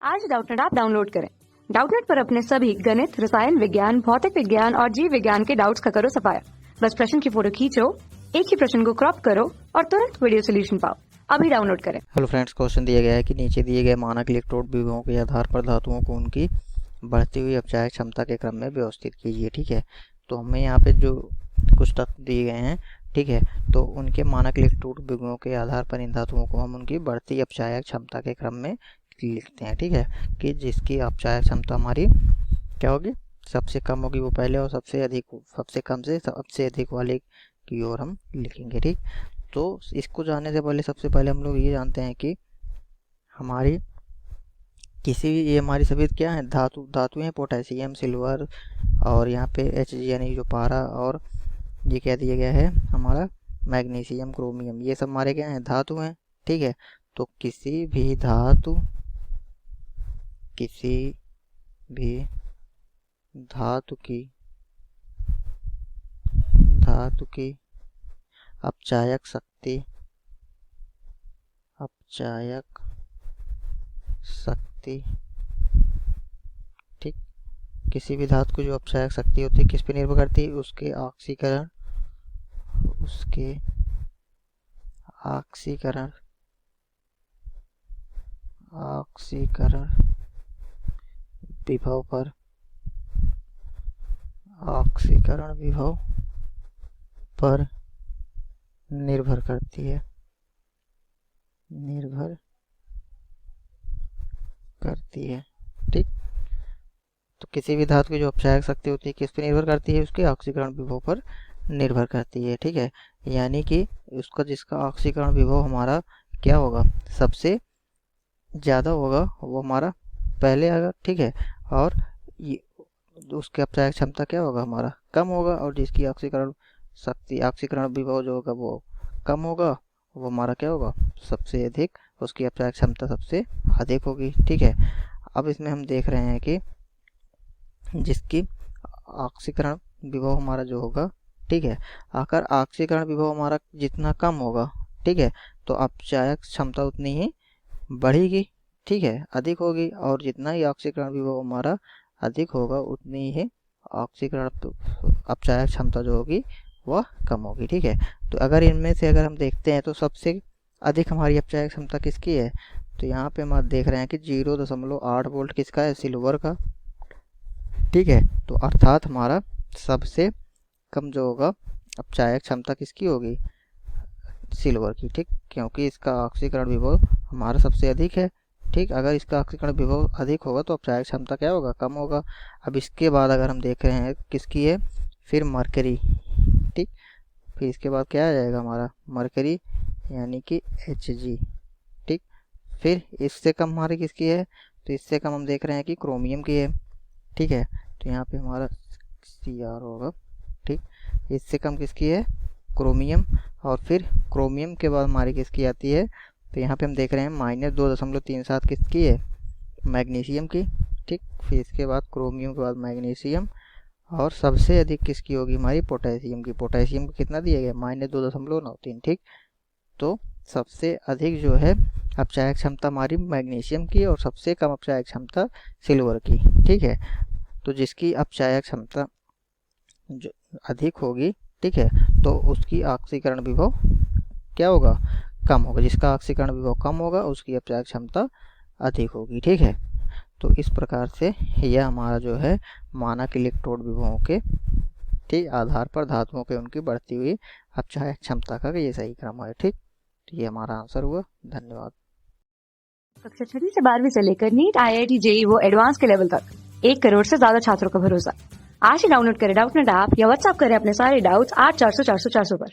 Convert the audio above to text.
आज Doubtnut app download करें। Doubtnut पर अपने सभी गणित, रसायन विज्ञान, भौतिक विज्ञान और जीव विज्ञान के डाउट्स का करो सफाया। बस प्रश्न की फोटो खींचो, एक ही प्रश्न को क्रॉप करो और तुरंत वीडियो सोल्यूशन पाओ। अभी डाउनलोड करें। हेलो फ्रेंड्स, क्वेश्चन दिया गया है कि नीचे दिए गए मानक इलेक्ट्रोड विभवों के आधार पर धातुओं को उनकी बढ़ती हुई अपचायक क्षमता के क्रम में व्यवस्थित कीजिए। ठीक है, तो हमें यहाँ पे जो कुछ तत्व दिए गए हैं, ठीक है, तो उनके मानक इलेक्ट्रोड विभवों के आधार पर इन धातुओं को हम उनकी बढ़ती अपचायक क्षमता के क्रम में लिखते हैं। ठीक है, कि जिसकी अपचायक क्षमता हमारी क्या होगी, सबसे कम होगी वो पहले और सबसे कम से सबसे अधिक वाले की ओर हम लिखेंगे। ठीक, तो इसको जानने से पहले सबसे पहले हम लोग ये जानते हैं कि हमारी किसी भी, ये हमारी सभी क्या है, धातु हैं, पोटेशियम, सिल्वर और यहाँ पे Hg यानी जो पारा, और ये क्या दिया गया है हमारा मैग्नीशियम, क्रोमियम, ये सब हमारे क्या हैं, धातु हैं। ठीक है, तो किसी भी धातु की अपचायक शक्ति, ठीक, किसी भी धातु की जो अपचायक शक्ति होती है किस पे निर्भर करती है, उसके ऑक्सीकरण विभव पर निर्भर करती है। ठीक, तो किसी भी धातु की जो अपचायक शक्ति होती है किस पे निर्भर करती है, उसके ऑक्सीकरण विभव पर निर्भर करती है। ठीक है, यानी कि जिसका ऑक्सीकरण विभव हमारा क्या होगा, सबसे ज़्यादा होगा, वो हमारा पहले आएगा। ठीक है, और उसकी अपचायक क्षमता क्या होगा, हमारा कम होगा, और जिसकी ऑक्सीकरण विभव जो होगा वो कम होगा, वो हमारा क्या होगा, सबसे अधिक, उसकी अपचायक क्षमता सबसे अधिक होगी। ठीक है, अब इसमें हम देख रहे हैं कि जिसकी ऑक्सीकरण विभव हमारा जो होगा, ठीक है, अगर ऑक्सीकरण विभव हमारा जितना कम होगा, ठीक है, तो अपचायक क्षमता उतनी ही बढ़ेगी। ठीक है, अधिक होगी, और जितना ही ऑक्सीकरण विभव हमारा अधिक होगा उतनी ही ऑक्सीकरण अपचायक क्षमता जो होगी वह कम होगी। ठीक है, तो अगर इनमें से अगर हम देखते हैं तो सबसे अधिक हमारी अपचायक क्षमता किसकी है, तो यहाँ पे हम देख रहे हैं कि 0.8 वोल्ट किसका है, सिल्वर का। ठीक है, तो अर्थात हमारा सबसे कम जो होगा अपचायक क्षमता किसकी होगी, सिल्वर की। ठीक, क्योंकि इसका ऑक्सीकरण विभव हमारा सबसे अधिक है। ठीक, अगर इसका ऑक्सीकरण विभव अधिक होगा तो अपचायक क्षमता क्या होगा, कम होगा। अब इसके बाद अगर हम देख रहे हैं किसकी है, फिर मरकरी। ठीक, फिर इसके बाद क्या आ जाएगा हमारा, मरकरी यानी कि Hg। ठीक, फिर इससे कम हमारी किसकी है, तो इससे कम हम देख रहे हैं कि क्रोमियम की है। ठीक है, तो यहाँ पे हमारा Cr होगा। ठीक, इससे कम किसकी है, क्रोमियम, और फिर क्रोमियम के बाद हमारी किसकी आती है, तो यहाँ पे हम देख रहे हैं -2.37 किसकी है, मैग्नीशियम की। ठीक, फिर इसके बाद क्रोमियम के बाद मैग्नीशियम, और सबसे अधिक किसकी होगी, हमारी पोटेशियम की। पोटेशियम को कितना दिया गया, -2.93। ठीक, तो सबसे अधिक जो है अपचायक क्षमता हमारी मैग्नीशियम की, और सबसे कम अपचायक क्षमता सिल्वर की। ठीक है, तो जिसकी अपचायक क्षमता जो अधिक होगी, ठीक है, तो उसकी ऑक्सीकरण विभव क्या होगा, कम होगा। जिसका ऑक्सीकरण विभव कम होगा उसकी अपचायक क्षमता अधिक होगी। ठीक है, तो इस प्रकार से यह हमारा जो है मानक इलेक्ट्रोड विभवों के ठीक आधार पर धातुओं के उनकी बढ़ती हुई अपचायक क्षमता का ये सही क्रम है। ठीक, तो ये हमारा आंसर हुआ। धन्यवाद। कक्षा 6 से 12वीं से लेकर नीट, IIT, JEE वो एडवांस के लेवल तक 1 करोड़ से ज्यादा छात्रों का भरोसा। आज ही डाउनलोड करें डाउटनेट ऐप या व्हाट्सएप करें अपने सारे डाउट्स 8400 400 400 पर।